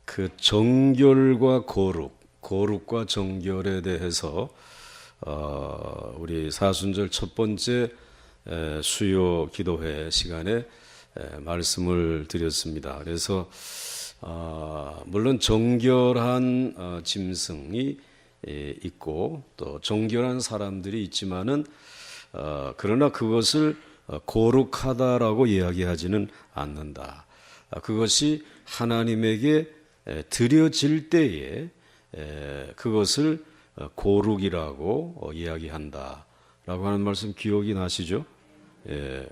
그 정결과 거룩과 정결에 대해서 우리 사순절 첫 번째 수요 기도회 시간에 말씀을 드렸습니다. 그래서 물론 정결한 짐승이 있고 또 정결한 사람들이 있지만은 그러나 그것을 거룩하다라고 이야기하지는 않는다. 그것이 하나님에게 드려질 때에 그것을 거룩이라고 이야기한다라고 하는 말씀 기억이 나시죠?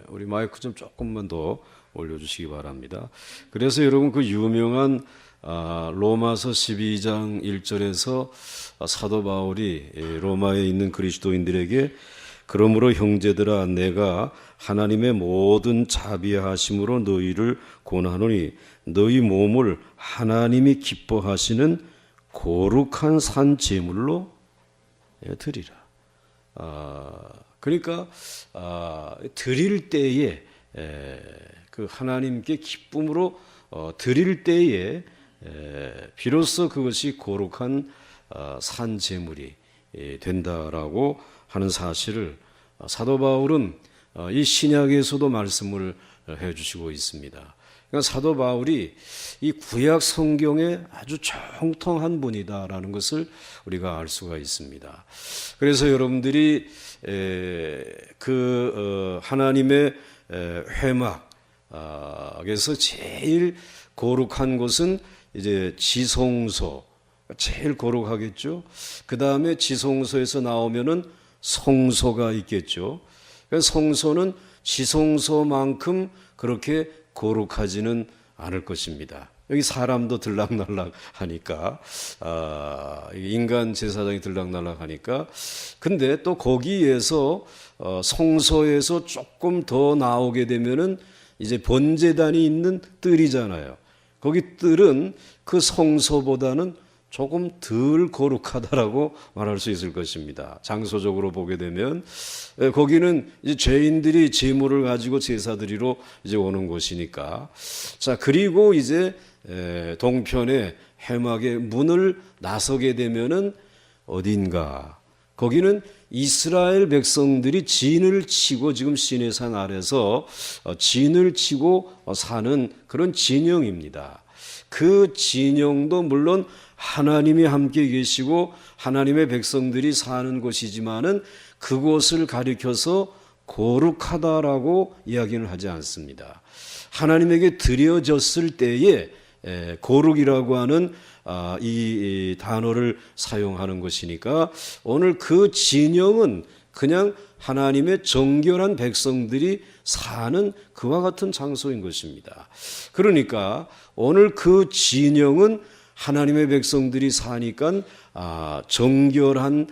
우리 마이크 좀 조금만 더 올려주시기 바랍니다. 그래서 여러분 그 유명한 로마서 12장 1절에서 사도 바울이 로마에 있는 그리스도인들에게 그러므로 형제들아 내가 하나님의 모든 자비하심으로 너희를 권하노니 너희 몸을 하나님이 기뻐하시는 거룩한 산 제물로 드리라. 그러니까 드릴 때에 그 하나님께 기쁨으로 드릴 때에 비로소 그것이 거룩한 산 제물이 된다라고 하는 사실을 사도 바울은 이 신약에서도 말씀을 해주시고 있습니다. 그러니까 사도 바울이 이 구약 성경에 아주 정통한 분이다라는 것을 우리가 알 수가 있습니다. 그래서 여러분들이 하나님의 회막에서 제일 거룩한 것은 이제 지성소, 제일 거룩하겠죠. 그 다음에 지성소에서 나오면은 성소가 있겠죠. 성소는 지성소만큼 그렇게 거룩하지는 않을 것입니다. 여기 사람도 들락날락 하니까, 인간 제사장이 들락날락 하니까, 근데 또 거기에서, 성소에서 조금 더 나오게 되면은 이제 번제단이 있는 뜰이잖아요. 거기 뜰은 그 성소보다는 조금 덜 거룩하다라고 말할 수 있을 것입니다. 장소적으로 보게 되면 거기는 이제 죄인들이 제물을 가지고 제사 드리러 이제 오는 곳이니까. 자, 그리고 이제 동편의 회막의 문을 나서게 되면은 어딘가 거기는 이스라엘 백성들이 진을 치고 지금 시내산 아래서 진을 치고 사는 그런 진영입니다. 그 진영도 물론 하나님이 함께 계시고 하나님의 백성들이 사는 곳이지만은 그곳을 가리켜서 거룩하다라고 이야기는 하지 않습니다. 하나님에게 드려졌을 때에 거룩이라고 하는 이 단어를 사용하는 것이니까 오늘 그 진영은 그냥 하나님의 정결한 백성들이 사는 그와 같은 장소인 것입니다. 그러니까 오늘 그 진영은 하나님의 백성들이 사니까 정결한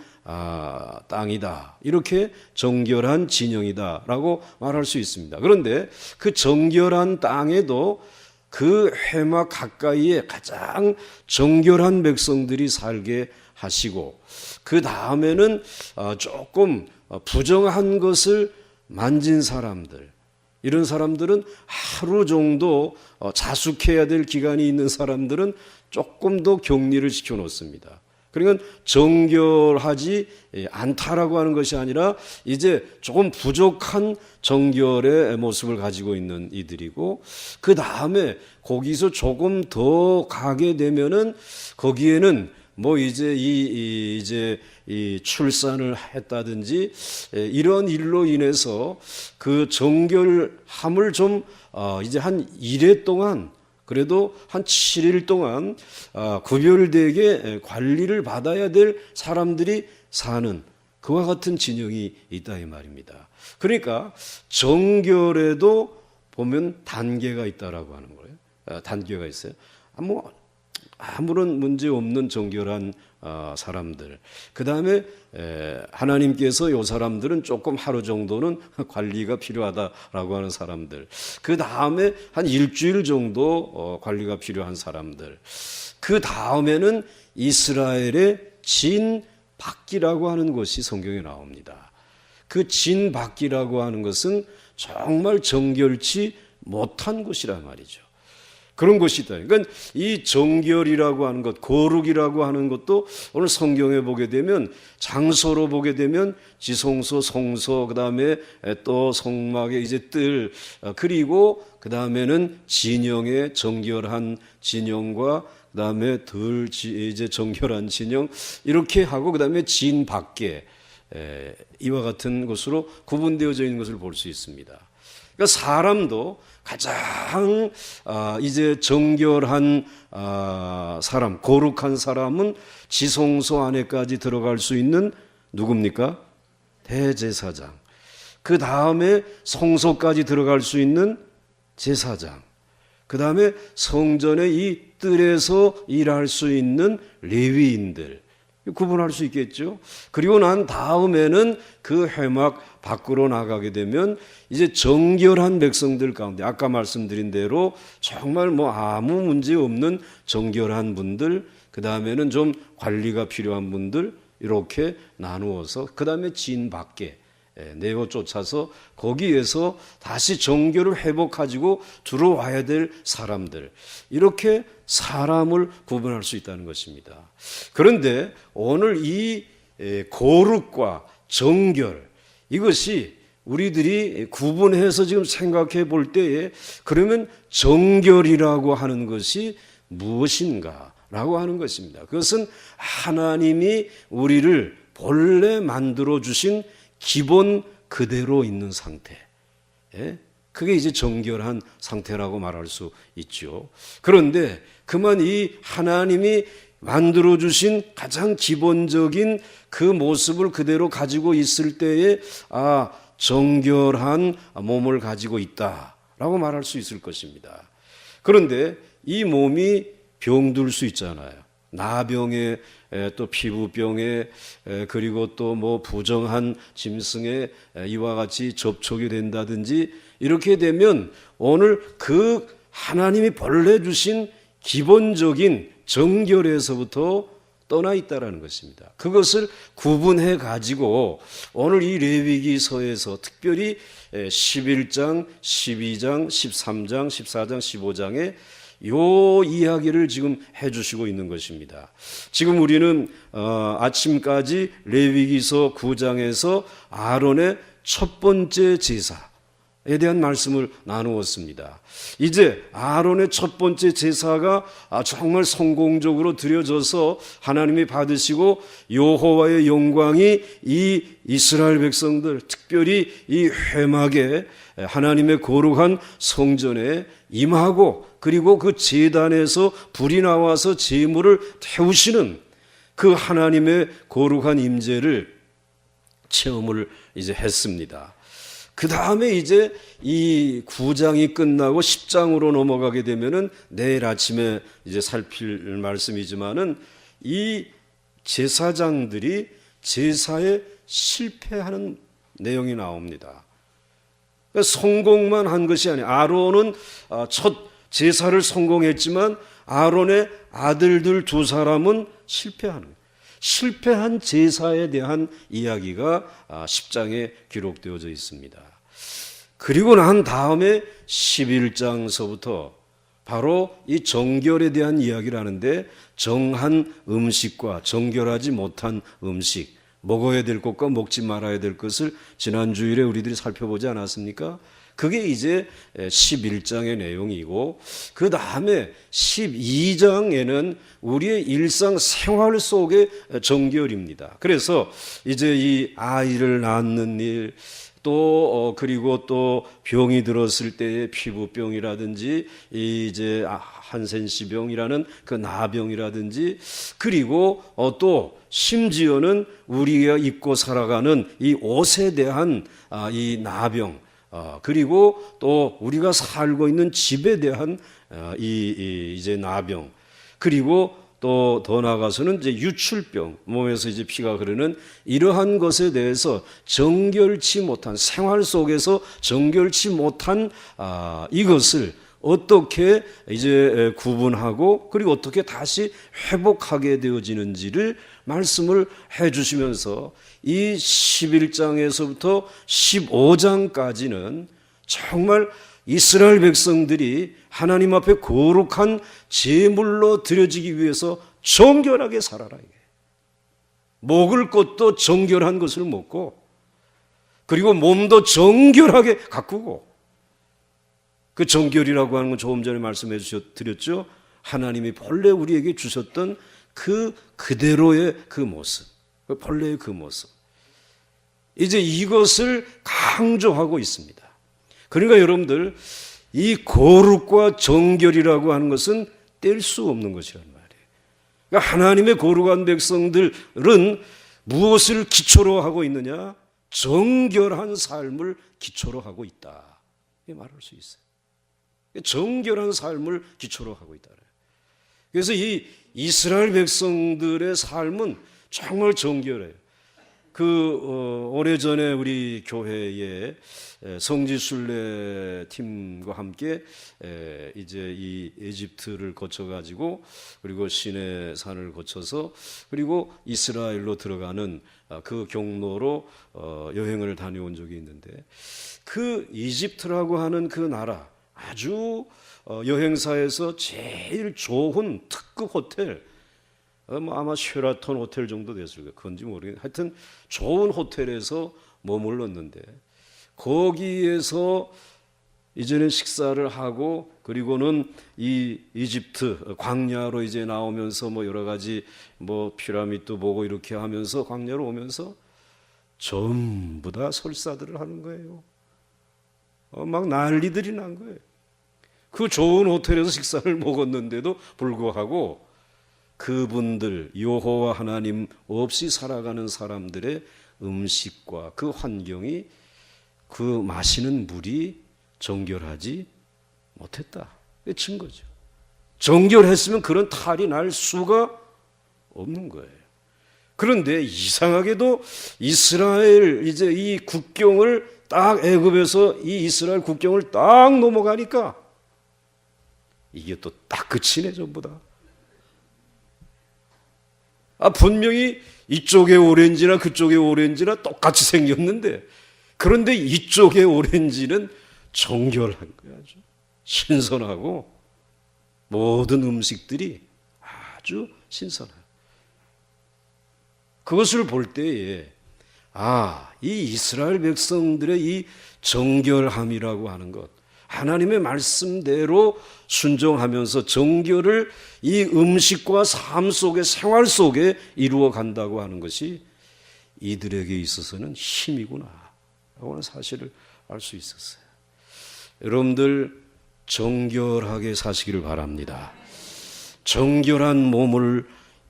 땅이다. 이렇게 정결한 진영이다라고 말할 수 있습니다. 그런데 그 정결한 땅에도 그 회막 가까이에 가장 정결한 백성들이 살게 하시고 그 다음에는 조금 부정한 것을 만진 사람들, 이런 사람들은 하루 정도 자숙해야 될 기간이 있는 사람들은 조금 더 격리를 시켜 놓습니다. 그러니까 정결하지 않다라고 하는 것이 아니라 이제 조금 부족한 정결의 모습을 가지고 있는 이들이고 그 다음에 거기서 조금 더 가게 되면은 거기에는 뭐 이제 이 출산을 했다든지 이런 일로 인해서 그 정결함을 좀 이제 한 1회 동안 그래도 한 7일 동안 구별되게 관리를 받아야 될 사람들이 사는 그와 같은 진영이 있다 이 말입니다. 그러니까 정결에도 보면 단계가 있다라고 하는 거예요. 단계가 있어요. 아무런 문제 없는 정결한 사람들. 그 다음에 하나님께서 이 사람들은 조금 하루 정도는 관리가 필요하다라고 하는 사람들. 그 다음에 한 일주일 정도 관리가 필요한 사람들. 그 다음에는 이스라엘의 진박기라고 하는 것이 성경에 나옵니다. 그 진박기라고 하는 것은 정말 정결치 못한 것이란 말이죠. 그런 것이다. 그러니까 이 정결이라고 하는 것, 거룩이라고 하는 것도 오늘 성경에 보게 되면 장소로 보게 되면 지성소, 성소, 그다음에 또 성막의 이제 뜰, 그리고 그다음에는 진영의 정결한 진영과 그다음에 덜 이제 정결한 진영 이렇게 하고 그다음에 진 밖에 이와 같은 것으로 구분되어져 있는 것을 볼 수 있습니다. 그러니까 사람도 가장 이제 정결한 사람, 거룩한 사람은 지성소 안에까지 들어갈 수 있는 누굽니까? 대제사장. 그 다음에 성소까지 들어갈 수 있는 제사장. 그 다음에 성전의 이 뜰에서 일할 수 있는 레위인들. 구분할 수 있겠죠. 그리고 난 다음에는 그 회막 밖으로 나가게 되면 이제 정결한 백성들 가운데 아까 말씀드린 대로 정말 뭐 아무 문제 없는 정결한 분들, 그 다음에는 좀 관리가 필요한 분들 이렇게 나누어서 그 다음에 진 밖에 내어 쫓아서 거기에서 다시 정결을 회복하고 들어와야 될 사람들, 이렇게 사람을 구분할 수 있다는 것입니다. 그런데 오늘 이 거룩과 정결, 이것이 우리들이 구분해서 지금 생각해 볼 때에 그러면 정결이라고 하는 것이 무엇인가 라고 하는 것입니다. 그것은 하나님이 우리를 본래 만들어 주신 기본 그대로 있는 상태, 그게 이제 정결한 상태라고 말할 수 있죠. 그런데 그만 이 하나님이 만들어 주신 가장 기본적인 그 모습을 그대로 가지고 있을 때에 정결한 몸을 가지고 있다라고 말할 수 있을 것입니다. 그런데 이 몸이 병들 수 있잖아요. 나병에 또 피부병에 그리고 또 뭐 부정한 짐승에 이와 같이 접촉이 된다든지 이렇게 되면 오늘 그 하나님이 본래 주신 기본적인 정결에서부터 떠나 있다라는 것입니다. 그것을 구분해 가지고 오늘 이 레위기서에서 특별히 11장, 12장, 13장, 14장, 15장에 요 이야기를 지금 해주시고 있는 것입니다. 지금 우리는 아침까지 레위기서 9장에서 아론의 첫 번째 제사에 대한 말씀을 나누었습니다. 이제 아론의 첫 번째 제사가 정말 성공적으로 드려져서 하나님이 받으시고 여호와의 영광이 이 이스라엘 백성들, 특별히 이 회막에 하나님의 거룩한 성전에 임하고 그리고 그 제단에서 불이 나와서 제물을 태우시는 그 하나님의 거룩한 임재를 체험을 이제 했습니다. 그 다음에 이제 이 9장이 끝나고 10장으로 넘어가게 되면은 내일 아침에 이제 살필 말씀이지만은 이 제사장들이 제사에 실패하는 내용이 나옵니다. 성공만 한 것이 아니에요. 아론은 첫 제사를 성공했지만 아론의 아들들 두 사람은 실패한 제사에 대한 이야기가 10장에 기록되어져 있습니다. 그리고 난 다음에 11장서부터 바로 이 정결에 대한 이야기를 하는데 정한 음식과 정결하지 못한 음식, 먹어야 될 것과 먹지 말아야 될 것을 지난 주일에 우리들이 살펴보지 않았습니까? 그게 이제 11장의 내용이고 그 다음에 12장에는 우리의 일상생활 속의 정결입니다. 그래서 이제 이 아이를 낳는 일, 또 그리고 또 병이 들었을 때의 피부병이라든지 이제 한센시병이라는 그 나병이라든지 그리고 또 심지어는 우리가 입고 살아가는 이 옷에 대한 이 나병, 그리고 또 우리가 살고 있는 집에 대한 이제 나병, 그리고 또 더 나아가서는 이제 유출병, 몸에서 이제 피가 흐르는 이러한 것에 대해서 정결치 못한 생활 속에서 정결치 못한 이것을 어떻게 이제 구분하고 그리고 어떻게 다시 회복하게 되어지는지를 말씀을 해 주시면서 이 11장에서부터 15장까지는 정말 이스라엘 백성들이 하나님 앞에 거룩한 제물로 드려지기 위해서 정결하게 살아라. 먹을 것도 정결한 것을 먹고, 그리고 몸도 정결하게 가꾸고, 그 정결이라고 하는 건 조금 전에 말씀해 드렸죠. 하나님이 본래 우리에게 주셨던 그대로의 그 모습, 본래의 그 모습. 이제 이것을 강조하고 있습니다. 그러니까 여러분들, 이 거룩과 정결이라고 하는 것은 뗄 수 없는 것이란 말이에요. 그러니까 하나님의 거룩한 백성들은 무엇을 기초로 하고 있느냐? 정결한 삶을 기초로 하고 있다. 이렇게 말할 수 있어요. 정결한 삶을 기초로 하고 있다. 그래서 이 이스라엘 백성들의 삶은 정말 정결해요. 오래전에 우리 교회에 성지순례 팀과 함께 이제 이 에집트를 거쳐가지고, 그리고 시내산을 거쳐서, 그리고 이스라엘로 들어가는 그 경로로 여행을 다녀온 적이 있는데, 그 이집트라고 하는 그 나라, 아주 여행사에서 제일 좋은 특급 호텔, 아마 쉐라톤 호텔 정도 됐을 거예요. 그건지 모르겠는데, 하여튼 좋은 호텔에서 머물렀는데, 거기에서 이제는 식사를 하고, 그리고는 이 이집트 광야로 이제 나오면서 여러 가지 피라미드도 보고 이렇게 하면서 광야로 오면서 전부 다 설사들을 하는 거예요. 막 난리들이 난 거예요. 그 좋은 호텔에서 식사를 먹었는데도 불구하고 그분들, 여호와 하나님 없이 살아가는 사람들의 음식과 그 환경이, 그 마시는 물이 정결하지 못했다. 친 거죠. 정결했으면 그런 탈이 날 수가 없는 거예요. 그런데 이상하게도 이스라엘, 이제 이 국경을 딱, 애굽에서 이 이스라엘 국경을 딱 넘어가니까 이게 또 딱 그치네, 전부 다. 분명히 이쪽의 오렌지나 그쪽의 오렌지나 똑같이 생겼는데, 그런데 이쪽의 오렌지는 정결한 거야. 아주 신선하고 모든 음식들이 아주 신선해요. 그것을 볼 때에 이 이스라엘 백성들의 이 정결함이라고 하는 것, 하나님의 말씀대로 순종하면서 정결을 이 음식과 삶 속에, 생활 속에 이루어 간다고 하는 것이 이들에게 있어서는 힘이구나 라고 하는 사실을 알 수 있었어요. 여러분들 정결하게 사시기를 바랍니다. 정결한 몸을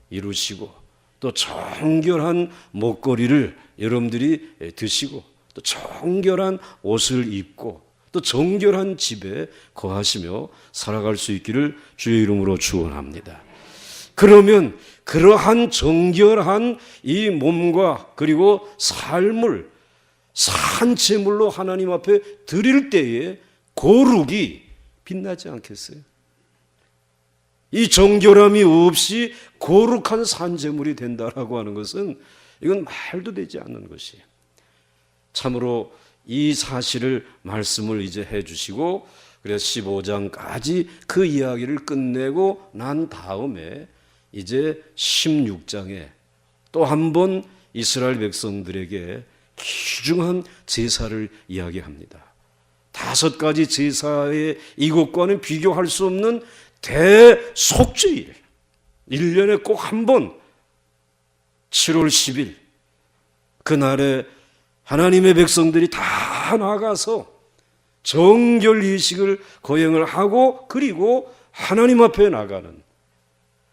이루시고, 또 정결한 먹거리를 여러분들이 드시고, 또 정결한 옷을 입고, 또 정결한 집에 거하시며 살아갈 수 있기를 주의 이름으로 축원합니다. 그러면 그러한 정결한 이 몸과 그리고 삶을 산 제물로 하나님 앞에 드릴 때에 거룩이 빛나지 않겠어요? 이 정결함이 없이 거룩한 산 제물이 된다라고 하는 것은 이건 말도 되지 않는 것이에요. 참으로 이 사실을 말씀을 이제 해주시고, 그래서 15장까지 그 이야기를 끝내고 난 다음에 이제 16장에 또 한 번 이스라엘 백성들에게 귀중한 제사를 이야기합니다. 5가지 제사의 이것과는 비교할 수 없는 대속죄일, 1년에 꼭 한 번 7월 10일 그날에 하나님의 백성들이 다 나가서 정결 예식을 거행을 하고, 그리고 하나님 앞에 나가는,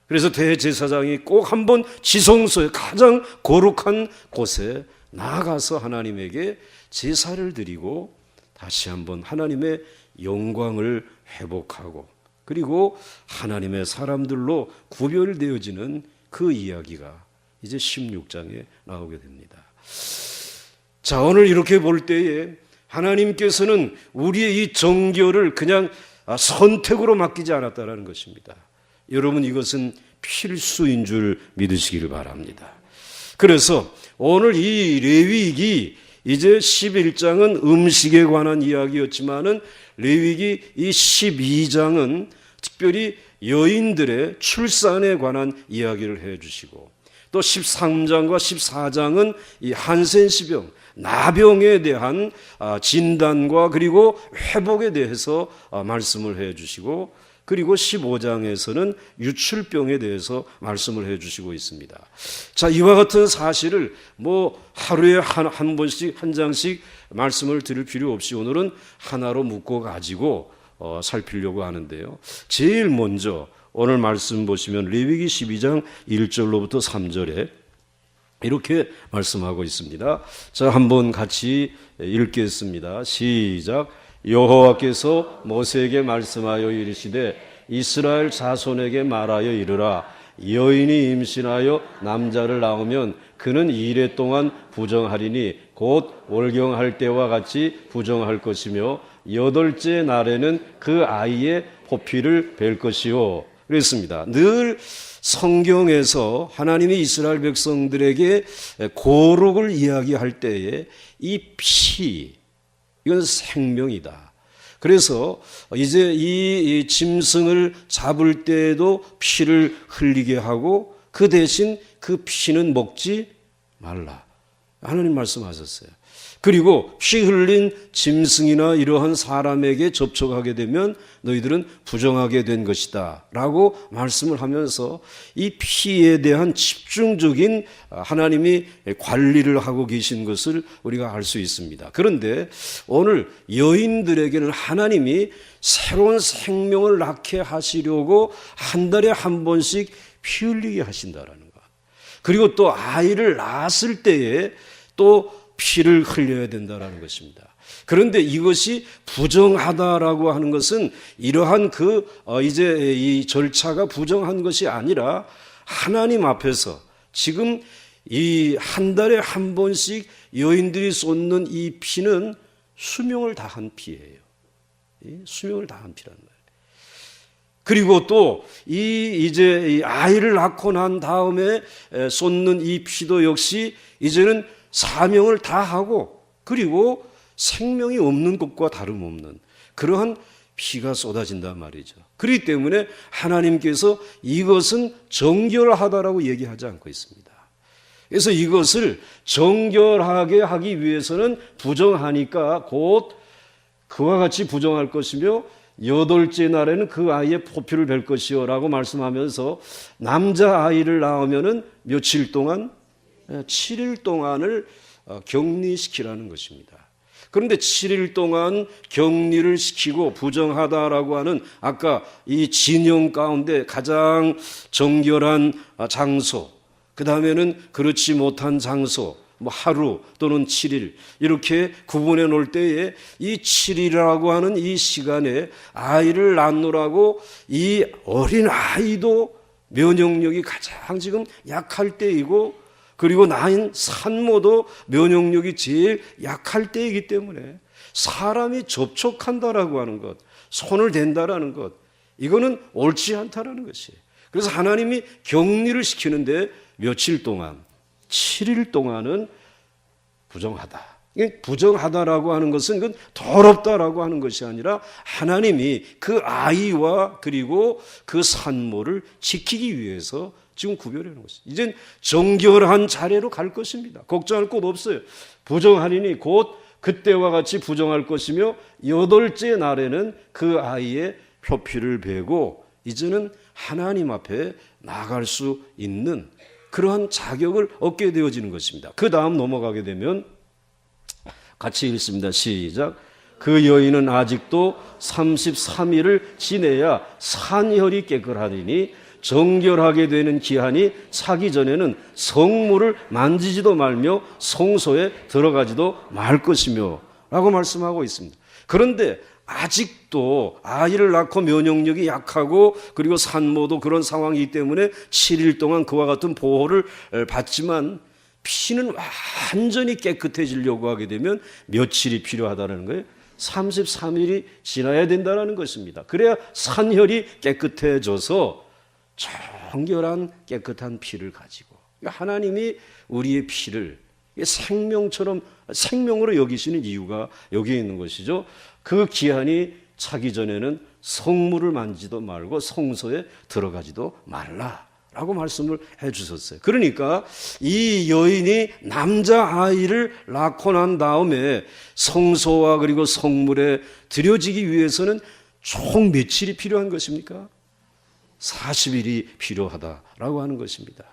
그래서 대제사장이 꼭 한 번 지성소에, 가장 거룩한 곳에 나가서 하나님에게 제사를 드리고 다시 한번 하나님의 영광을 회복하고, 그리고 하나님의 사람들로 구별되어지는 그 이야기가 이제 16장에 나오게 됩니다. 자, 오늘 이렇게 볼 때에 하나님께서는 우리의 이 정결을 그냥 선택으로 맡기지 않았다는 것입니다. 여러분, 이것은 필수인 줄 믿으시기를 바랍니다. 그래서 오늘 이 레위기, 이제 11장은 음식에 관한 이야기였지만은 레위기 이 12장은 특별히 여인들의 출산에 관한 이야기를 해주시고, 또 13장과 14장은 이 한센시병, 나병에 대한 진단과 그리고 회복에 대해서 말씀을 해주시고, 그리고 15장에서는 유출병에 대해서 말씀을 해주시고 있습니다. 자, 이와 같은 사실을 하루에 한 번씩 한 장씩 말씀을 드릴 필요 없이 오늘은 하나로 묶어 가지고 살피려고 하는데요. 제일 먼저 오늘 말씀 보시면 레위기 12장 1절로부터 3절에 이렇게 말씀하고 있습니다. 자, 한번 같이 읽겠습니다. 시작. 여호와께서 모세에게 말씀하여 이르시되 이스라엘 자손에게 말하여 이르라. 여인이 임신하여 남자를 낳으면 그는 이래 동안 부정하리니 곧 월경할 때와 같이 부정할 것이며 여덟째 날에는 그 아이의 포피를 벨 것이요. 그랬습니다. 늘 성경에서 하나님이 이스라엘 백성들에게 거룩을 이야기할 때에 이 피, 이건 생명이다. 그래서 이제 이 짐승을 잡을 때에도 피를 흘리게 하고 그 대신 그 피는 먹지 말라. 하나님 말씀하셨어요. 그리고 피 흘린 짐승이나 이러한 사람에게 접촉하게 되면 너희들은 부정하게 된 것이다 라고 말씀을 하면서 이 피에 대한 집중적인 하나님이 관리를 하고 계신 것을 우리가 알 수 있습니다. 그런데 오늘 여인들에게는 하나님이 새로운 생명을 낳게 하시려고 한 달에 한 번씩 피 흘리게 하신다라는 것. 그리고 또 아이를 낳았을 때에 또 피를 흘려야 된다라는 것입니다. 그런데 이것이 부정하다라고 하는 것은 이러한 이제 이 절차가 부정한 것이 아니라 하나님 앞에서 지금 이 한 달에 한 번씩 여인들이 쏟는 이 피는 수명을 다한 피예요. 수명을 다한 피란 말이에요. 그리고 또 이제 이 아이를 낳고 난 다음에 쏟는 이 피도 역시 이제는 사명을 다하고 그리고 생명이 없는 것과 다름없는 그러한 피가 쏟아진단 말이죠. 그렇기 때문에 하나님께서 이것은 정결하다라고 얘기하지 않고 있습니다. 그래서 이것을 정결하게 하기 위해서는 부정하니까 곧 그와 같이 부정할 것이며 여덟째 날에는 그 아이의 포피를 벨 것이요 라고 말씀하면서 남자아이를 낳으면은 며칠 동안 7일 동안을 격리시키라는 것입니다. 그런데 7일 동안 격리를 시키고 부정하다라고 하는 아까 이 진영 가운데 가장 정결한 장소, 그 다음에는 그렇지 못한 장소, 하루 또는 7일 이렇게 구분해 놓을 때에 이 7일이라고 하는 이 시간에 아이를 낳느라고 이 어린 아이도 면역력이 가장 지금 약할 때이고 그리고 낳은 산모도 면역력이 제일 약할 때이기 때문에 사람이 접촉한다라고 하는 것, 손을 댄다라는 것, 이거는 옳지 않다라는 것이에요. 그래서 하나님이 격리를 시키는데 며칠 동안, 7일 동안은 부정하다. 부정하다라고 하는 것은 그건 더럽다라고 하는 것이 아니라 하나님이 그 아이와 그리고 그 산모를 지키기 위해서 지금 구별하는 것입니다. 이젠 정결한 자리로 갈 것입니다. 걱정할 것 없어요. 부정하리니 곧 그때와 같이 부정할 것이며 여덟째 날에는 그 아이의 표피를 베고 이제는 하나님 앞에 나갈 수 있는 그러한 자격을 얻게 되어지는 것입니다. 그 다음 넘어가게 되면 같이 읽습니다. 시작. 그 여인은 아직도 33일을 지내야 산혈이 깨끗하리니 정결하게 되는 기한이 차기 전에는 성물을 만지지도 말며 성소에 들어가지도 말 것이며 라고 말씀하고 있습니다. 그런데 아직도 아이를 낳고 면역력이 약하고 그리고 산모도 그런 상황이기 때문에 7일 동안 그와 같은 보호를 받지만 피는 완전히 깨끗해지려고 하게 되면 며칠이 필요하다는 거예요. 33일이 지나야 된다는 것입니다. 그래야 산혈이 깨끗해져서 정결한 깨끗한 피를 가지고 하나님이 우리의 피를 생명처럼 생명으로 여기시는 이유가 여기에 있는 것이죠. 그 기한이 차기 전에는 성물을 만지도 말고 성소에 들어가지도 말라라고 말씀을 해주셨어요. 그러니까 이 여인이 남자아이를 낳고 난 다음에 성소와 그리고 성물에 들여지기 위해서는 총 며칠이 필요한 것입니까? 40일이 필요하다라고 하는 것입니다.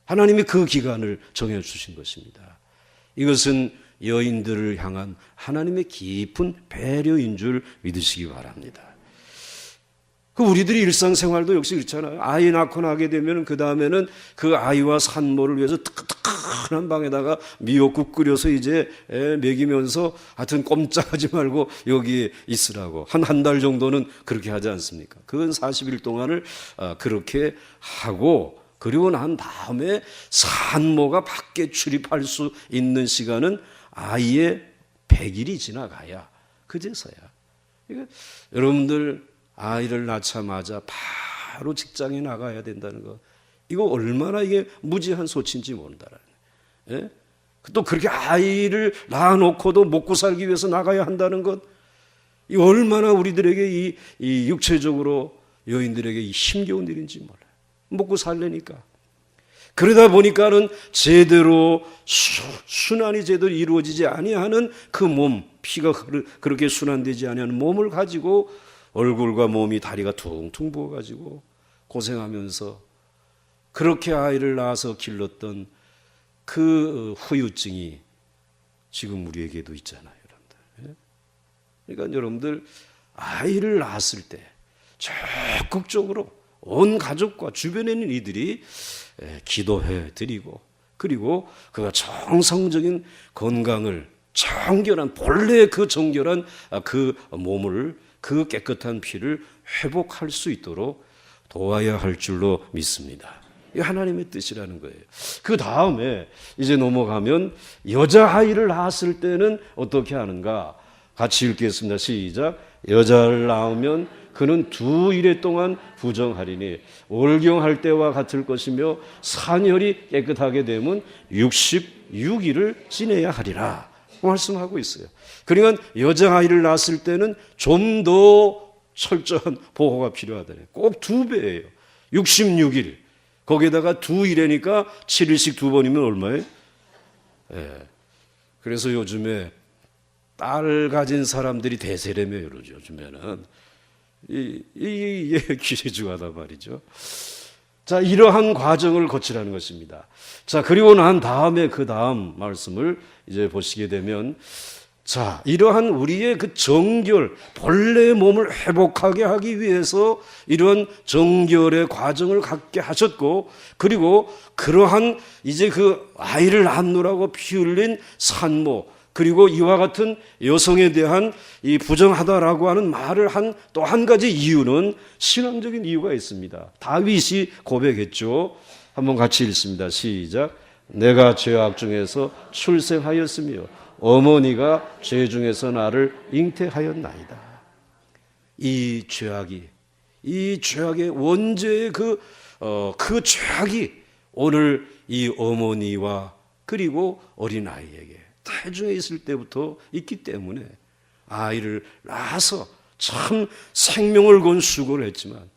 하나님이 그 기간을 정해주신 것입니다. 이것은 여인들을 향한 하나님의 깊은 배려인 줄 믿으시기 바랍니다. 그 우리들이 일상생활도 역시 그렇잖아요. 아이 낳고 나게 되면 그 다음에는 그 아이와 산모를 위해서 뜨끈뜨끈한 방에다가 미역국 끓여서 이제 먹이면서 하여튼 꼼짝하지 말고 여기 있으라고 한 달 정도는 그렇게 하지 않습니까? 그건 40일 동안을 그렇게 하고 그리고 난 다음에 산모가 밖에 출입할 수 있는 시간은 아이의 100일이 지나가야 그제서야. 그러니까 여러분들 아이를 낳자마자 바로 직장에 나가야 된다는 거, 이거 얼마나 이게 무지한 소치인지 모른다라는. 예? 또 그렇게 아이를 낳아놓고도 먹고 살기 위해서 나가야 한다는 것, 이 얼마나 우리들에게 이 육체적으로 여인들에게 이 힘겨운 일인지 몰라요. 먹고 살려니까. 그러다 보니까는 제대로 순환이 제대로 이루어지지 아니하는 그 몸, 피가 그렇게 순환되지 아니하는 몸을 가지고 얼굴과 몸이 다리가 퉁퉁 부어가지고 고생하면서 그렇게 아이를 낳아서 길렀던 그 후유증이 지금 우리에게도 있잖아요, 여러분들. 그러니까 여러분들 아이를 낳았을 때 적극적으로 온 가족과 주변에 있는 이들이 기도해 드리고 그리고 그가 정상적인 건강을 정결한 본래 그 정결한 그 몸을 그 깨끗한 피를 회복할 수 있도록 도와야 할 줄로 믿습니다. 이 하나님의 뜻이라는 거예요. 그 다음에 이제 넘어가면 여자아이를 낳았을 때는 어떻게 하는가? 같이 읽겠습니다. 시작. 여자를 낳으면 그는 2일에 동안 부정하리니 월경할 때와 같을 것이며 산혈이 깨끗하게 되면 66일을 지내야 하리라 말씀하고 있어요. 그러니까 여자아이를 낳았을 때는 좀 더 철저한 보호가 필요하다. 꼭 2배예요. 66일. 거기에다가 2일이니까 7일씩 2번이면 얼마예요? 예. 그래서 요즘에 딸 가진 사람들이 대세라며요. 요즘에는. 기회주하단 말이죠. 자, 이러한 과정을 거치라는 것입니다. 자, 그리고 난 다음에 그 다음 말씀을 이제 보시게 되면, 자, 이러한 우리의 그 정결, 본래의 몸을 회복하게 하기 위해서 이러한 정결의 과정을 갖게 하셨고, 그리고 그러한 이제 그 아이를 낳느라고 피 흘린 산모, 그리고 이와 같은 여성에 대한 이 부정하다라고 하는 말을 한 또 한 가지 이유는 신앙적인 이유가 있습니다. 다윗이 고백했죠. 한번 같이 읽습니다. 시작. 내가 죄악 중에서 출생하였으며 어머니가 죄 중에서 나를 잉태하였나이다. 이 죄악의 원죄의 그 죄악이 오늘 이 어머니와 그리고 어린아이에게 태중에 있을 때부터 있기 때문에 아이를 낳아서 참 생명을 건 수고를 했지만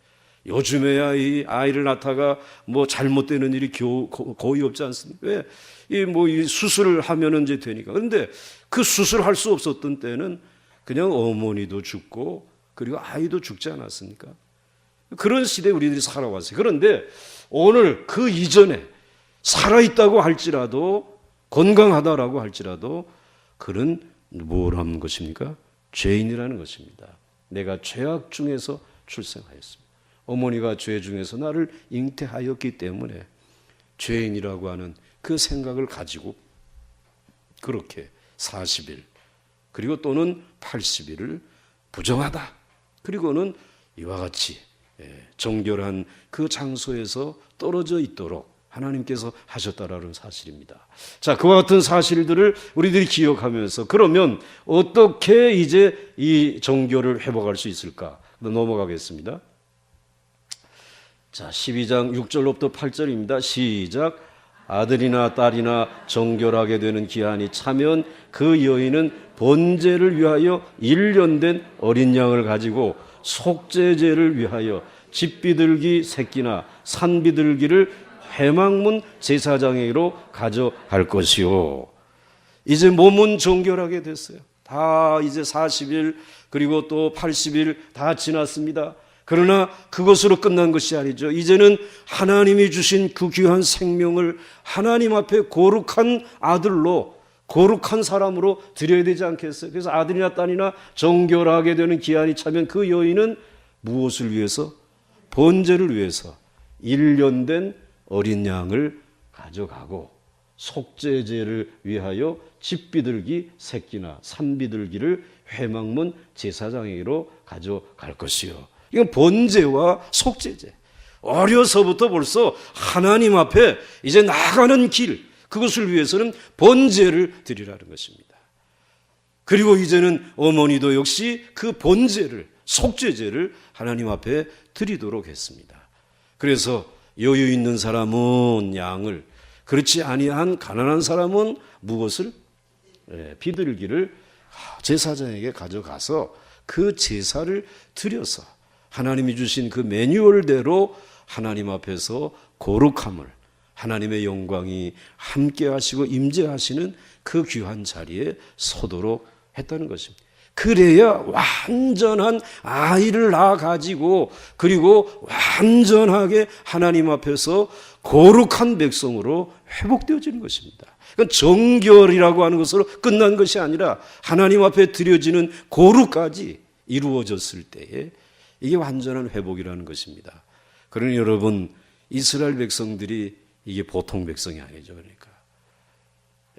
요즘에야 이 아이를 낳다가 뭐 잘못되는 일이 거의 없지 않습니까? 왜? 이 수술을 하면은 이제 되니까. 그런데 그 수술할 수 없었던 때는 그냥 어머니도 죽고 그리고 아이도 죽지 않았습니까? 그런 시대에 우리들이 살아왔어요. 그런데 오늘 그 이전에 살아있다고 할지라도 건강하다라고 할지라도 그는 뭐라는 것입니까? 죄인이라는 것입니다. 내가 죄악 중에서 출생하였습니다. 어머니가 죄 중에서 나를 잉태하였기 때문에 죄인이라고 하는 그 생각을 가지고 그렇게 40일 그리고 또는 80일을 부정하다. 그리고는 이와 같이 정결한 그 장소에서 떨어져 있도록 하나님께서 하셨다라는 사실입니다. 자, 그와 같은 사실들을 우리들이 기억하면서 그러면 어떻게 이제 이 정결을 회복할 수 있을까? 넘어가겠습니다. 자, 12장 6절로부터 8절입니다. 시작. 아들이나 딸이나 정결하게 되는 기한이 차면 그 여인은 번제를 위하여 1년 된 어린 양을 가지고 속죄제를 위하여 집비둘기 새끼나 산비둘기를 회막문 제사장에게로 가져갈 것이요. 이제 몸은 정결하게 됐어요. 다 이제 40일 그리고 또 80일 다 지났습니다. 그러나 그것으로 끝난 것이 아니죠. 이제는 하나님이 주신 그 귀한 생명을 하나님 앞에 거룩한 아들로, 거룩한 사람으로 드려야 되지 않겠어요? 그래서 아들이나 딸이나 정결하게 되는 기한이 차면 그 여인은 무엇을 위해서? 번제를 위해서 1년 된 어린 양을 가져가고 속죄제를 위하여 집비둘기 새끼나 산비둘기를 회막문 제사장에게로 가져갈 것이요. 이건 번제와 속죄제. 어려서부터 벌써 하나님 앞에 이제 나가는 길, 그것을 위해서는 번제를 드리라는 것입니다. 그리고 이제는 어머니도 역시 그 번제를, 속죄제를 하나님 앞에 드리도록 했습니다. 그래서 여유 있는 사람은 양을, 그렇지 아니한 가난한 사람은 무엇을? 비둘기를 제사장에게 가져가서 그 제사를 드려서 하나님이 주신 그 매뉴얼대로 하나님 앞에서 거룩함을, 하나님의 영광이 함께 하시고 임재하시는 그 귀한 자리에 서도록 했다는 것입니다. 그래야 완전한 아이를 낳아가지고 그리고 완전하게 하나님 앞에서 거룩한 백성으로 회복되어지는 것입니다. 그러니까 정결이라고 하는 것으로 끝난 것이 아니라 하나님 앞에 드려지는 거룩까지 이루어졌을 때에 이게 완전한 회복이라는 것입니다. 그러니 여러분, 이스라엘 백성들이 이게 보통 백성이 아니죠. 그러니까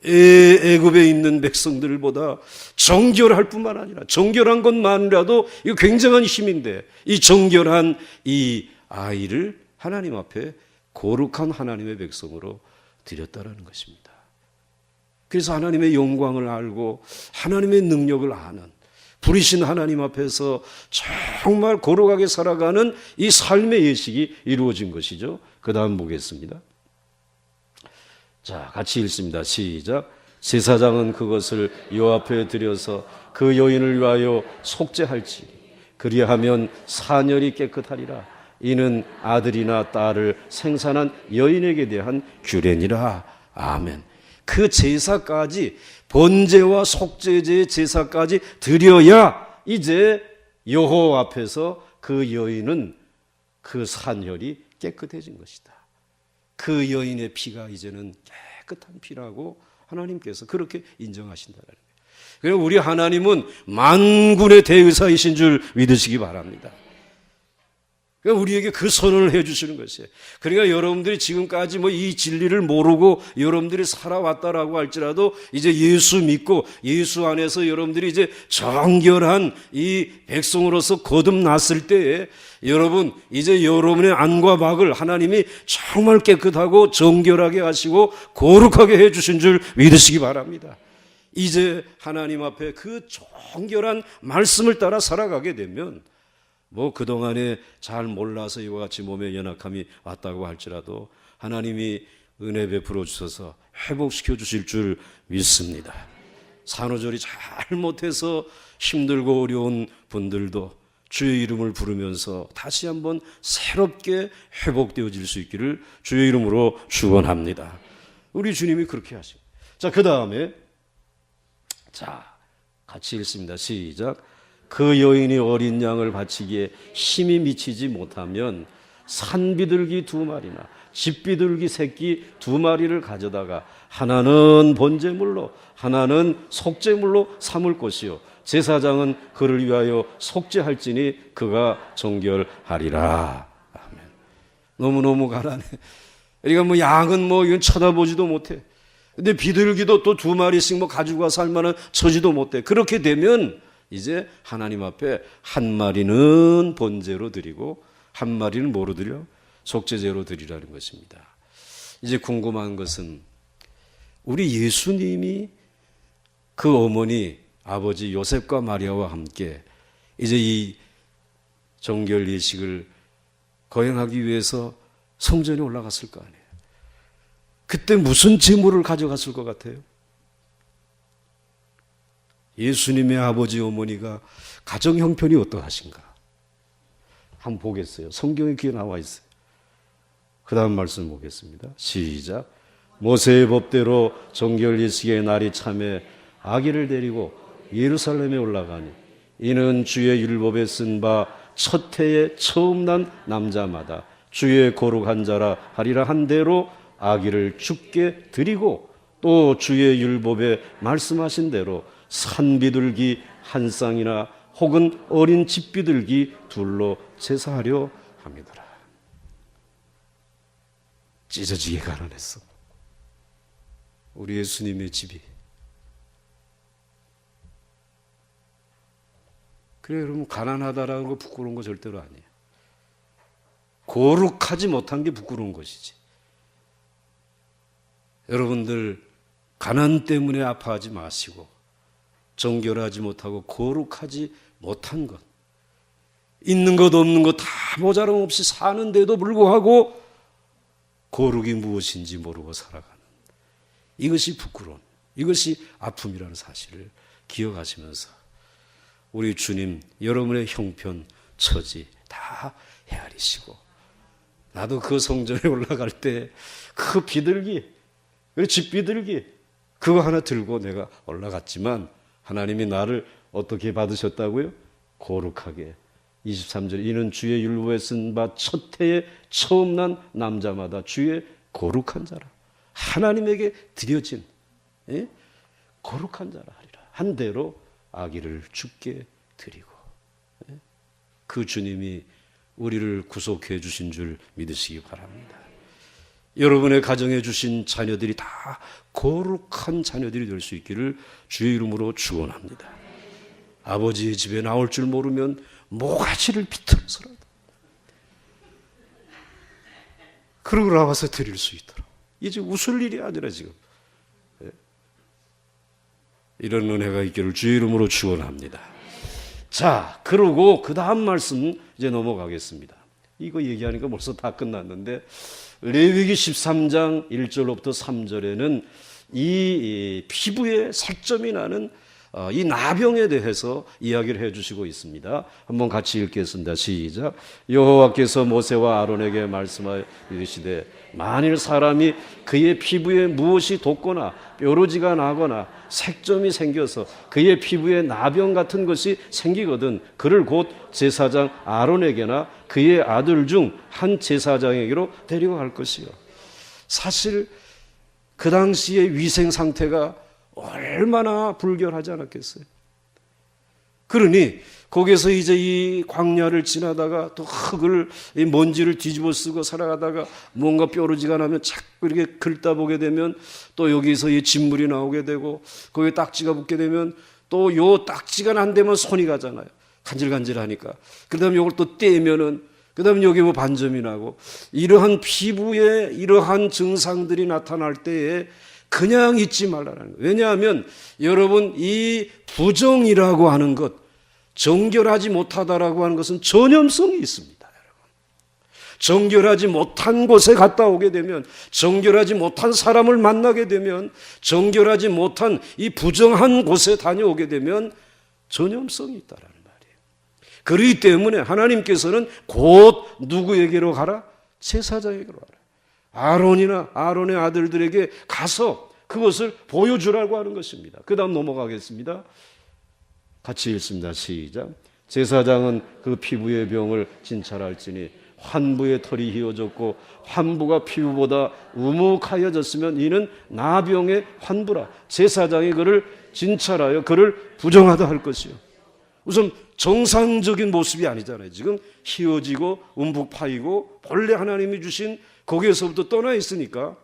애굽에 있는 백성들보다 정결할 뿐만 아니라, 정결한 것만이라도 이거 굉장한 힘인데, 이 정결한 이 아이를 하나님 앞에 거룩한 하나님의 백성으로 드렸다라는 것입니다. 그래서 하나님의 영광을 알고 하나님의 능력을 아는, 부리신 하나님 앞에서 정말 거룩하게 살아가는 이 삶의 예식이 이루어진 것이죠. 그 다음 보겠습니다. 자, 같이 읽습니다. 시작. 제사장은 그것을 여호와 앞에 드려서 그 여인을 위하여 속죄할지, 그리하면 사녀리 깨끗하리라. 이는 아들이나 딸을 생산한 여인에게 대한 규례니라. 아멘. 그 제사까지, 번제와 속죄제의 제사까지 드려야 이제 여호와 앞에서 그 여인은, 그 사녀리 깨끗해진 것이다. 그 여인의 피가 이제는 깨끗한 피라고 하나님께서 그렇게 인정하신다는 거예요. 그래서 우리 하나님은 만군의 대의사이신 줄 믿으시기 바랍니다. 그러니까 우리에게 그 선언을 해주시는 것이에요. 그러니까 여러분들이 지금까지 뭐 이 진리를 모르고 여러분들이 살아왔다라고 할지라도 이제 예수 믿고 예수 안에서 여러분들이 이제 정결한 이 백성으로서 거듭났을 때에 여러분, 이제 여러분의 안과 밖을 하나님이 정말 깨끗하고 정결하게 하시고 거룩하게 해주신 줄 믿으시기 바랍니다. 이제 하나님 앞에 그 정결한 말씀을 따라 살아가게 되면 뭐 그동안에 잘 몰라서 이와 같이 몸에 연약함이 왔다고 할지라도 하나님이 은혜 베풀어 주셔서 회복시켜 주실 줄 믿습니다. 산후조리 잘 못해서 힘들고 어려운 분들도 주의 이름을 부르면서 다시 한번 새롭게 회복되어질 수 있기를 주의 이름으로 축원합니다. 우리 주님이 그렇게 하시고, 자, 그 다음에 자, 같이 읽습니다. 시작. 그 여인이 어린 양을 바치기에 힘이 미치지 못하면 산비둘기 2마리나 집비둘기 새끼 2마리를 가져다가 하나는 번제물로 하나는 속죄물로 삼을 것이요 제사장은 그를 위하여 속죄할지니 그가 정결하리라. 아멘. 너무너무 가난해. 그러니까 뭐 양은 뭐 이건 쳐다보지도 못해. 근데 비둘기도 또 2마리씩 뭐 가지고 와서 할 만한 처지도 못해. 그렇게 되면 이제 하나님 앞에 한 마리는 번제로 드리고 한 마리는 뭐로 드려? 속죄제로 드리라는 것입니다. 이제 궁금한 것은 우리 예수님이 그 어머니 아버지 요셉과 마리아와 함께 이제 이 정결 예식을 거행하기 위해서 성전에 올라갔을 거 아니에요. 그때 무슨 재물을 가져갔을 것 같아요? 예수님의 아버지 어머니가 가정 형편이 어떠하신가? 한번 보겠어요. 성경에 그게 나와 있어요. 그 다음 말씀 보겠습니다. 시작. 모세의 법대로 정결 예식의 날이 참에 아기를 데리고 예루살렘에 올라가니 이는 주의 율법에 쓴 바 첫 해에 처음 난 남자마다 주의 거룩한 자라 하리라 한 대로 아기를 주께 드리고 또 주의 율법에 말씀하신 대로 산비둘기 한 쌍이나 혹은 어린 집비둘기 둘로 제사하려 함이더라. 찢어지게 가난했어. 우리 예수님의 집이. 그래, 여러분, 가난하다라는 거 부끄러운 거 절대로 아니에요. 거룩하지 못한 게 부끄러운 것이지. 여러분들 가난 때문에 아파하지 마시고 정결하지 못하고 거룩하지 못한 것, 있는 것 없는 것 다 모자람 없이 사는데도 불구하고 거룩이 무엇인지 모르고 살아가는, 이것이 부끄러운, 이것이 아픔이라는 사실을 기억하시면서 우리 주님 여러분의 형편, 처지 다 헤아리시고, 나도 그 성전에 올라갈 때 그 비둘기, 그 집비둘기 그거 하나 들고 내가 올라갔지만 하나님이 나를 어떻게 받으셨다고요? 거룩하게. 23절 이는 주의 율법에 쓴 바 첫 해에 처음 난 남자마다 주의 거룩한 자라. 하나님에게 드려진 거룩한 자라 하리라. 한 대로 아기를 주께 드리고. 그 주님이 우리를 구속해 주신 줄 믿으시기 바랍니다. 여러분의 가정에 주신 자녀들이 다 거룩한 자녀들이 될 수 있기를 주의 이름으로 축원합니다. 아버지의 집에 나올 줄 모르면 모가지를 비틀어서라도 그러고 나와서 드릴 수 있도록. 이제 웃을 일이 아니라 지금 이런 은혜가 있기를 주의 이름으로 축원합니다. 자, 그러고 그 다음 말씀 이제 넘어가겠습니다. 이거 얘기하니까 벌써 다 끝났는데 레위기 13장 1절로부터 3절에는 이 피부에 색점이 나는 이 나병에 대해서 이야기를 해주시고 있습니다. 한번 같이 읽겠습니다. 시작. 여호와께서 모세와 아론에게 말씀하여 이르시되 만일 사람이 그의 피부에 무엇이 돋거나 뾰루지가 나거나 색점이 생겨서 그의 피부에 나병 같은 것이 생기거든 그를 곧 제사장 아론에게나 그의 아들 중 한 제사장에게로 데려갈 것이요. 사실 그 당시의 위생 상태가 얼마나 불결하지 않았겠어요. 그러니 거기서 이제 이 광야를 지나다가 또 흙을, 이 먼지를 뒤집어 쓰고 살아가다가 뭔가 뾰루지가 나면 자꾸 이렇게 긁다 보게 되면 또 여기서 이 진물이 나오게 되고 거기에 딱지가 붙게 되면 또 요 딱지가 난 데면 손이 가잖아요. 간질간질하니까. 그 다음에 요걸 또 떼면은 그 다음에 여기 뭐 반점이 나고 이러한 피부에 이러한 증상들이 나타날 때에 그냥 잊지 말라는 거예요. 왜냐하면 여러분 이 부정이라고 하는 것, 정결하지 못하다라고 하는 것은 전염성이 있습니다. 여러분. 정결하지 못한 곳에 갔다 오게 되면, 정결하지 못한 사람을 만나게 되면, 정결하지 못한 이 부정한 곳에 다녀오게 되면 전염성이 있다라는 말이에요. 그렇기 때문에 하나님께서는 곧 누구에게로 가라? 제사장에게로 가라. 아론이나 아론의 아들들에게 가서 그것을 보여주라고 하는 것입니다. 그 다음 넘어가겠습니다. 같이 읽습니다. 시작. 제사장은 그 피부의 병을 진찰할지니 환부의 털이 휘어졌고 환부가 피부보다 우묵하여졌으면 이는 나병의 환부라. 제사장이 그를 진찰하여 그를 부정하다 할 것이요. 우선 정상적인 모습이 아니잖아요. 지금 휘어지고 움푹 파이고 본래 하나님이 주신 거기에서부터 떠나 있으니까.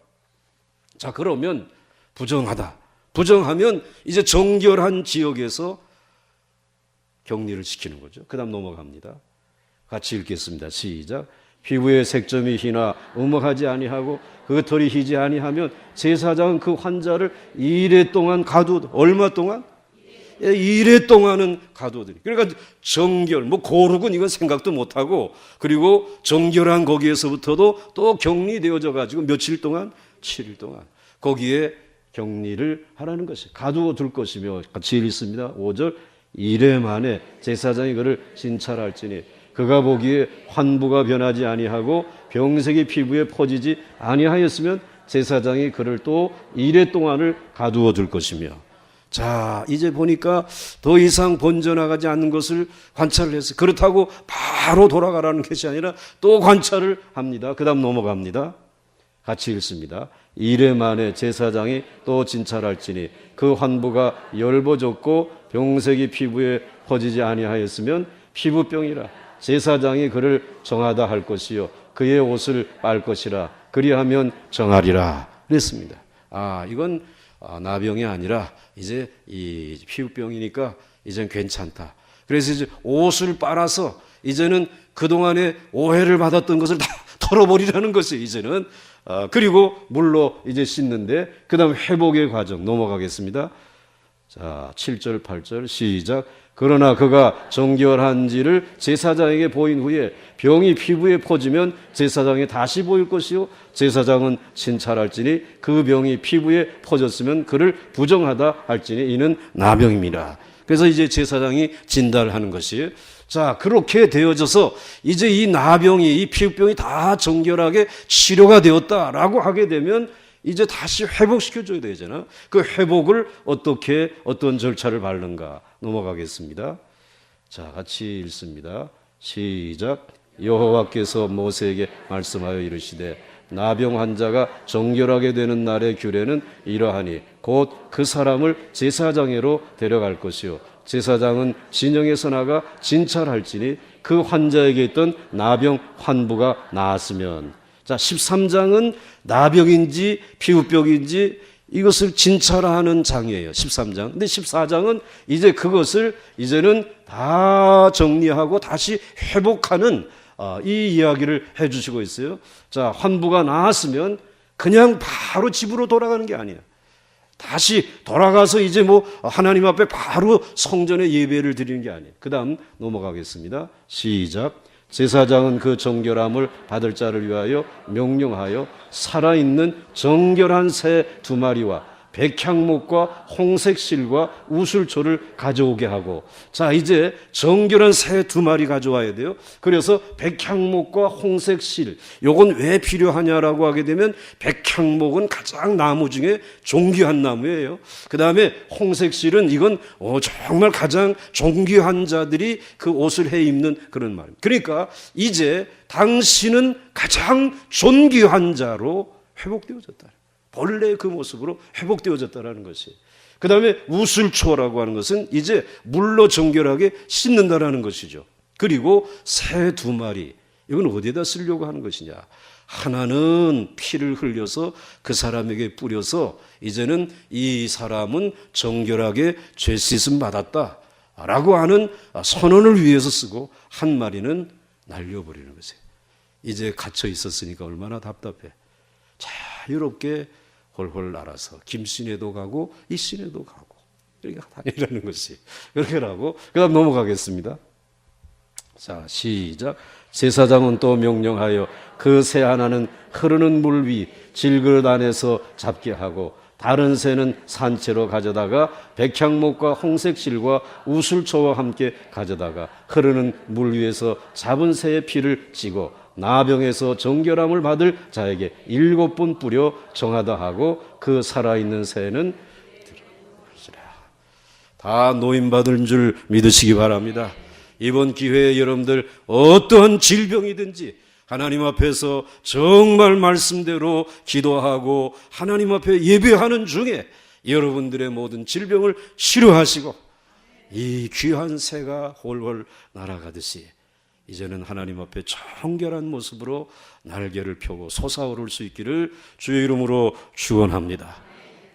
자, 그러면 부정하다. 부정하면 이제 정결한 지역에서 격리를 시키는 거죠. 그 다음 넘어갑니다. 같이 읽겠습니다. 시작. 피부에 색점이 희나 음악하지 아니하고 그 털이 희지 아니하면 제사장은 그 환자를 2일 동안 가두어. 얼마 동안? 2일 동안은 가두어들이. 그러니까 정결, 뭐 거룩은 이건 생각도 못하고, 그리고 정결한 거기에서부터도 또 격리되어져 가지고 며칠 동안? 7일 동안 거기에 격리를 하라는 것이 가두어 둘 것이며 같이 읽습니다. 5절 이레 만에 제사장이 그를 진찰할지니 그가 보기에 환부가 변하지 아니하고 병색이 피부에 퍼지지 아니하였으면 제사장이 그를 또 이레 동안을 가두어 둘 것이며. 자, 이제 보니까 더 이상 번져나가지 않는 것을 관찰을 했어요. 그렇다고 바로 돌아가라는 것이 아니라 또 관찰을 합니다. 그 다음 넘어갑니다. 같이 읽습니다. 이레 만에 제사장이 또 진찰할지니 그 환부가 열버졌고 병색이 피부에 퍼지지 아니하였으면 피부병이라 제사장이 그를 정하다 할 것이요 그의 옷을 빨 것이라 그리하면 정하리라 그랬습니다. 이건 나병이 아니라 이제 이 피부병이니까 이젠 괜찮다. 그래서 이제 옷을 빨아서 이제는 그동안에 오해를 받았던 것을 다 털어버리라는 것이에요. 이제는 그리고 물로 이제 씻는데 그 다음 회복의 과정 넘어가겠습니다. 자, 7절 8절 시작. 그러나 그가 정결한지를 제사장에게 보인 후에 병이 피부에 퍼지면 제사장에 다시 보일 것이요 제사장은 진찰할지니 그 병이 피부에 퍼졌으면 그를 부정하다 할지니 이는 나병입니다. 그래서 이제 제사장이 진단하는 것이에요. 자, 그렇게 되어져서 이제 이 나병이 이 피부병이 다 정결하게 치료가 되었다라고 하게 되면 이제 다시 회복시켜줘야 되잖아. 그 회복을 어떻게 어떤 절차를 밟는가 넘어가겠습니다. 자, 같이 읽습니다. 시작. 여호와께서 모세에게 말씀하여 이르시되 나병 환자가 정결하게 되는 날의 규례는 이러하니 곧 그 사람을 제사장에로 데려갈 것이요 제사장은 진영에서 나가 진찰할지니 그 환자에게 있던 나병 환부가 나았으면. 자, 13장은 나병인지 피부병인지 이것을 진찰하는 장이에요. 13장. 근데 14장은 이제 그것을 이제는 다 정리하고 다시 회복하는 이 이야기를 해주시고 있어요. 자, 환부가 나았으면 그냥 바로 집으로 돌아가는 게 아니에요. 다시 돌아가서 이제 뭐 하나님 앞에 바로 성전에 예배를 드리는 게 아니에요. 그 다음 넘어가겠습니다. 시작. 제사장은 그 정결함을 받을 자를 위하여 명령하여 살아있는 정결한 새 2마리와 백향목과 홍색 실과 우슬초를 가져오게 하고. 자, 이제 정결한 새 2마리 가져와야 돼요. 그래서 백향목과 홍색 실, 요건 왜 필요하냐라고 하게 되면 백향목은 가장 나무 중에 존귀한 나무예요. 그 다음에 홍색 실은 이건 정말 가장 존귀한 자들이 그 옷을 해 입는 그런 말입니다. 그러니까 이제 당신은 가장 존귀한 자로 회복되어졌다. 본래의 그 모습으로 회복되어졌다는 것이. 그 다음에 우슬초라고 하는 것은 이제 물로 정결하게 씻는다라는 것이죠. 그리고 새 2마리, 이건 어디에다 쓰려고 하는 것이냐. 하나는 피를 흘려서 그 사람에게 뿌려서 이제는 이 사람은 정결하게 죄 씻음 받았다 라고 하는 선언을 위해서 쓰고, 한 마리는 날려버리는 것이에요. 이제 갇혀 있었으니까 얼마나 답답해. 자유롭게 홀홀 날아서 김씨네도 가고 이씨네도 가고 이렇게 다니라는 것이. 그렇게 하고 그 다음 넘어가겠습니다. 자, 시작. 제사장은 또 명령하여 그 새 하나는 흐르는 물 위 질그릇 안에서 잡게 하고 다른 새는 산채로 가져다가 백향목과 홍색 실과 우슬초와 함께 가져다가 흐르는 물 위에서 잡은 새의 피를 찌고 나병에서 정결함을 받을 자에게 7번 뿌려 정하다 하고 그 살아있는 새는 다 노임받은 줄 믿으시기 바랍니다. 이번 기회에 여러분들 어떠한 질병이든지 하나님 앞에서 정말 말씀대로 기도하고 하나님 앞에 예배하는 중에 여러분들의 모든 질병을 치료하시고 이 귀한 새가 홀홀 날아가듯이 이제는 하나님 앞에 정결한 모습으로 날개를 펴고 솟아오를 수 있기를 주의 이름으로 축원합니다.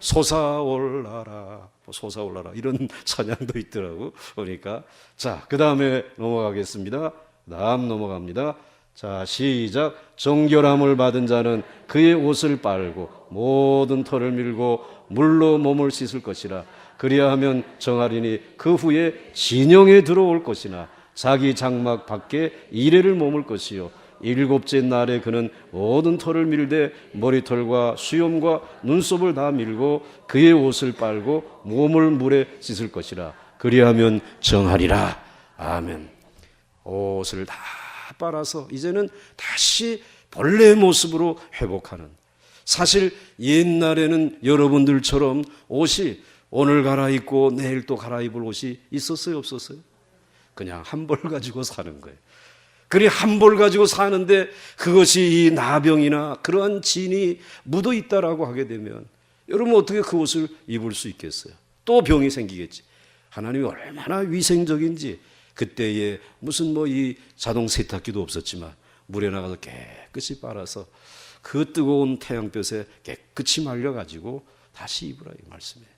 솟아올라라, 솟아올라라 이런 찬양도 있더라고 보니까. 자, 그 다음에 넘어가겠습니다. 다음 넘어갑니다. 자, 시작. 정결함을 받은 자는 그의 옷을 빨고 모든 털을 밀고 물로 몸을 씻을 것이라. 그리하면 정하리니 그 후에 진영에 들어올 것이나 자기 장막 밖에 이레를 머물 것이요 일곱째 날에 그는 모든 털을 밀되 머리털과 수염과 눈썹을 다 밀고 그의 옷을 빨고 몸을 물에 씻을 것이라. 그리하면 정하리라. 아멘. 옷을 다 빨아서 이제는 다시 본래의 모습으로 회복하는. 사실 옛날에는 여러분들처럼 옷이 오늘 갈아입고 내일 또 갈아입을 옷이 있었어요, 없었어요? 그냥 한 벌 가지고 사는 거예요. 그리 한 벌 가지고 사는데 그것이 이 나병이나 그러한 진이 묻어 있다라고 하게 되면 여러분 어떻게 그 옷을 입을 수 있겠어요? 또 병이 생기겠지. 하나님이 얼마나 위생적인지. 그때에 무슨 이 자동 세탁기도 없었지만 물에 나가서 깨끗이 빨아서 그 뜨거운 태양볕에 깨끗이 말려가지고 다시 입으라, 이 말씀이에요.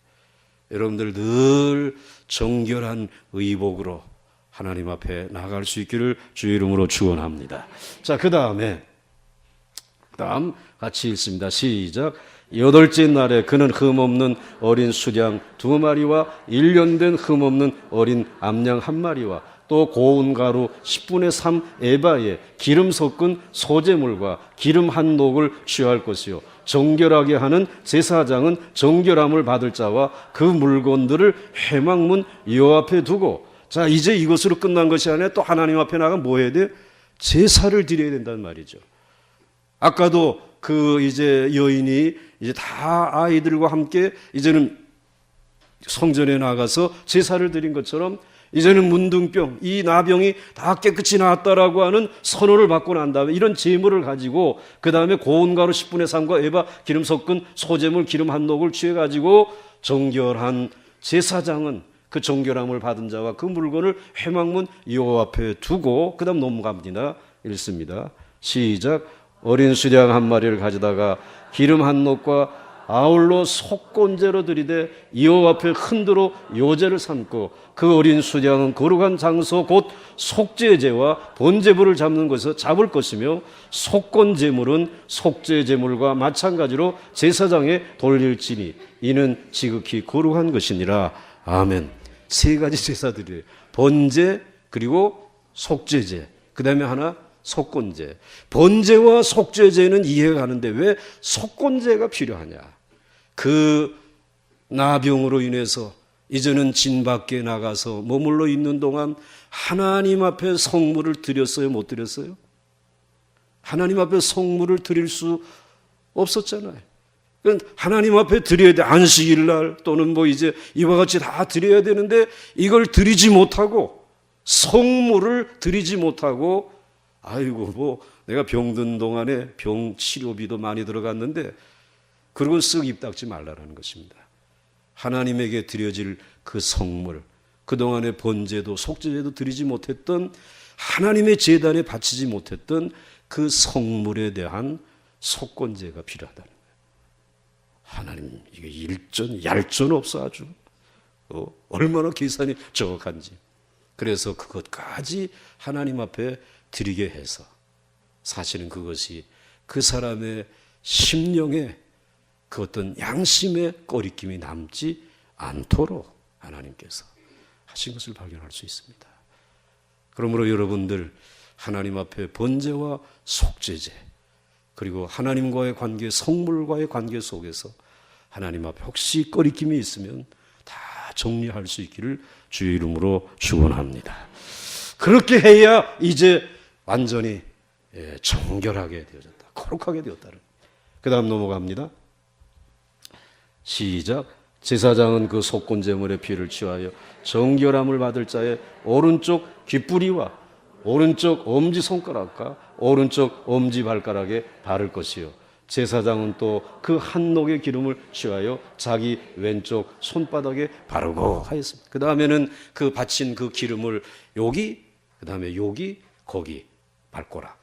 여러분들 늘 정결한 의복으로 하나님 앞에 나갈 수 있기를 주의 이름으로 축원합니다. 자, 그 다음 같이 읽습니다. 시작. 여덟째 날에 그는 흠없는 어린 수양 2마리와 1년 된 흠없는 어린 암양 1마리와 또 고운 가루 10분의 3 에바에 기름 섞은 소재물과 기름 한 녹을 취할 것이요 정결하게 하는 제사장은 정결함을 받을 자와 그 물건들을 회막문 여 앞에 두고. 자, 이제 이것으로 끝난 것이 아니라 또 하나님 앞에 나가 뭐 해야 돼? 제사를 드려야 된다는 말이죠. 아까도 그 이제 여인이 이제 다 아이들과 함께 이제는 성전에 나가서 제사를 드린 것처럼 이제는 문둥병, 이 나병이 다 깨끗이 나았다라고 하는 선언을 받고 난 다음에 이런 제물을 가지고 그 다음에 고운 가루 10분의 3과 에바 기름 섞은 소재물 기름 한 녹을 취해가지고 정결한 제사장은 그 정결함을 받은 자와 그 물건을 회막문 요 앞에 두고. 그 다음 넘어갑니다. 읽습니다. 시작. 어린 수양 1마리를 가져다가 기름 한 녹과 아울러 속건제로 들이되 여 앞에 흔들어 요제를 삼고 그 어린 수양은 거룩한 장소 곧 속죄제와 번제물을 잡는 곳에서 잡을 것이며 속건제물은 속죄제물과 마찬가지로 제사장에 돌릴지니 이는 지극히 거룩한 것이니라. 아멘. 3가지 제사들이에요. 번제 그리고 속죄제, 그 다음에 하나 속건제. 번제와 속죄제는 이해가 가는데 왜 속건제가 필요하냐? 그 나병으로 인해서 이제는 진 밖에 나가서 머물러 있는 동안 하나님 앞에 성물을 드렸어요, 못 드렸어요? 하나님 앞에 성물을 드릴 수 없었잖아요. 하나님 앞에 드려야 돼. 안식일 날 또는 이제 이와 같이 다 드려야 되는데 이걸 드리지 못하고 성물을 드리지 못하고 아이고 내가 병든 동안에 병 치료비도 많이 들어갔는데 그리고 쓱 입 닦지 말라는 것입니다. 하나님에게 드려질 그 성물, 그동안의 번제도 속죄제도 드리지 못했던, 하나님의 제단에 바치지 못했던 그 성물에 대한 속건제가 필요하다는 거예요. 하나님 이게 얄전 없어 아주. 얼마나 계산이 정확한지. 그래서 그것까지 하나님 앞에 드리게 해서 사실은 그것이 그 사람의 심령에 그 어떤 양심의 꺼리낌이 남지 않도록 하나님께서 하신 것을 발견할 수 있습니다. 그러므로 여러분들 하나님 앞에 번제와 속죄제 그리고 하나님과의 관계, 성물과의 관계 속에서 하나님 앞에 혹시 꺼리낌이 있으면 다 정리할 수 있기를 주의 이름으로 축원합니다. 그렇게 해야 이제 완전히 정결하게 되어졌다. 거룩하게 되었다는. 그 다음 넘어갑니다. 시작. 제사장은 그 속건제물의 피를 취하여 정결함을 받을 자의 오른쪽 귓부리와 오른쪽 엄지손가락과 오른쪽 엄지발가락에 바를 것이요 제사장은 또 그 한 녹의 기름을 취하여 자기 왼쪽 손바닥에 바르고 하였습니다. 그 다음에는 그 바친 그 기름을 여기, 그 다음에 여기, 거기 밟고라.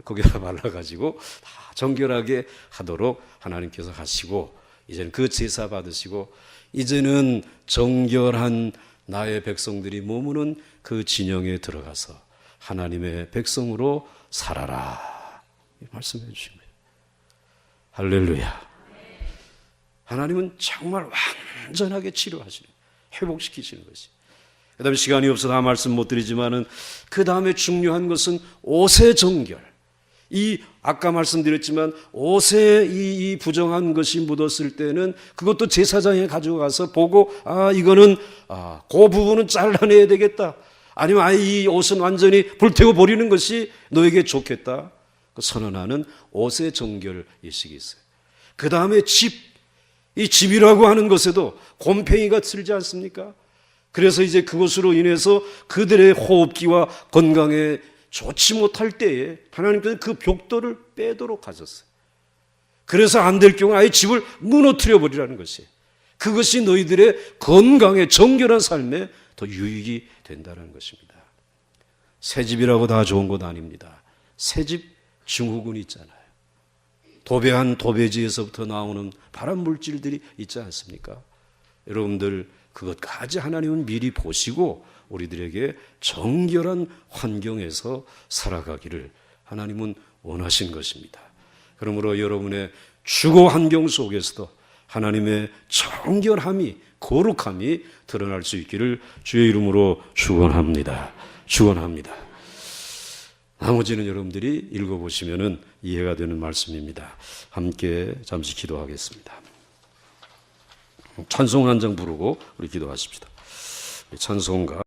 거기다 발라가지고 다 정결하게 하도록 하나님께서 하시고, 이제는 그 제사 받으시고, 이제는 정결한 나의 백성들이 머무는 그 진영에 들어가서 하나님의 백성으로 살아라. 말씀해 주신 거예요. 할렐루야. 하나님은 정말 완전하게 치료하시는, 회복시키시는 것이. 그 다음에 시간이 없어서 다 말씀 못 드리지만은 그 다음에 중요한 것은 옷의 정결. 이 아까 말씀드렸지만 옷에 이 부정한 것이 묻었을 때는 그것도 제사장에 가져가서 보고 이거는 그 부분은 잘라내야 되겠다. 아니면 이 옷은 완전히 불태워 버리는 것이 너에게 좋겠다. 그 선언하는 옷의 정결의식이 있어요. 그 다음에 이 집이라고 하는 것에도 곰팡이가 들지 않습니까? 그래서 이제 그것으로 인해서 그들의 호흡기와 건강에 좋지 못할 때에 하나님께서 그 벽돌을 빼도록 하셨어요. 그래서 안 될 경우 아예 집을 무너뜨려 버리라는 것이에요. 그것이 너희들의 건강에 정결한 삶에 더 유익이 된다는 것입니다. 새 집이라고 다 좋은 것 아닙니다. 새 집 증후군이 있잖아요. 도배한 도배지에서부터 나오는 발암 물질들이 있지 않습니까? 여러분들 그것까지 하나님은 미리 보시고 우리들에게 정결한 환경에서 살아가기를 하나님은 원하신 것입니다. 그러므로 여러분의 주거 환경 속에서도 하나님의 정결함이, 거룩함이 드러날 수 있기를 주의 이름으로 축원합니다. 축원합니다. 나머지는 여러분들이 읽어보시면 이해가 되는 말씀입니다. 함께 잠시 기도하겠습니다. 찬송 한 장 부르고 우리 기도하십시다. 찬송가